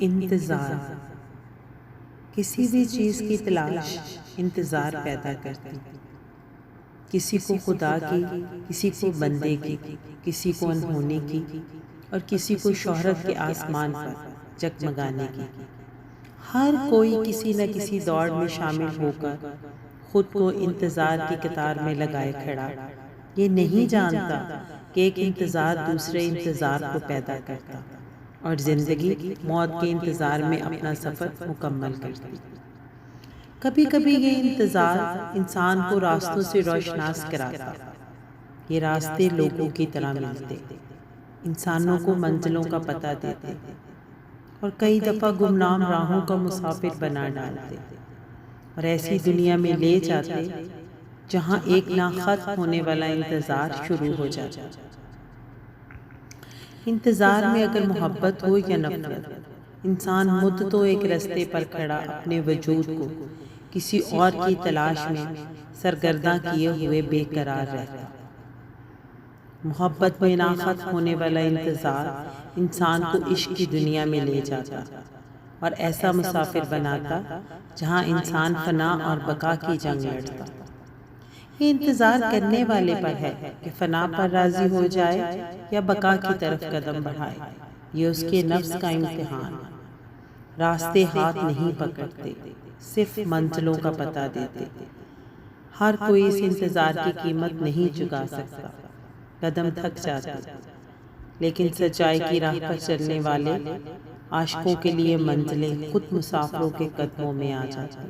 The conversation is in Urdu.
انتظار. کسی بھی چیز کی تلاش انتظار پیدا کرتی. کسی کو خدا کی، کسی کو بندے کی، کسی کو انہونے کی، اور کسی کو شہرت کے آسمان پر جگمگانے کی. ہر کوئی کسی نہ کسی دوڑ میں شامل ہو کر خود کو انتظار کی قطار میں لگائے کھڑا، یہ نہیں جانتا کہ ایک انتظار دوسرے انتظار کو پیدا کرتا اور زندگی موت کے انتظار میں اپنا سفر مکمل کرتی. کبھی کبھی یہ انتظار انسان کو راستوں سے روشناس کراتا. یہ راستے لوگوں کی طرح ملتے، انسانوں کو منزلوں کا پتہ دیتے، اور کئی دفعہ گمنام راہوں کا مسافر بنا ڈالتے، اور ایسی دنیا میں لے جاتے جہاں ایک نہ ختم ہونے والا انتظار شروع ہو جاتا. انتظار میں اگر محبت ہو یا نفرت، انسان مدتوں ایک رستے پر کھڑا اپنے وجود کو کسی اور کی تلاش میں سرگرداں کیے ہوئے بے قرار رہتا. محبت میں نہ ختم ہونے والا انتظار انسان کو عشق کی دنیا میں لے جاتا اور ایسا مسافر بناتا جہاں انسان فنا اور بقا کی جنگ لڑتا. یہ انتظار کرنے والے پر ہے کہ فنا پر راضی ہو جائے یا بقا کی طرف قدم بڑھائے. یہ اس کے نفس کا امتحان. راستے ہاتھ نہیں پکڑتے، صرف منزلوں کا پتہ دیتے. ہر کوئی اس انتظار کی قیمت نہیں چکا سکتا، قدم تھک جاتے، لیکن سچائی کی راہ پر چلنے والے عاشقوں کے لیے منزلیں خود مسافروں کے قدموں میں آ جاتی.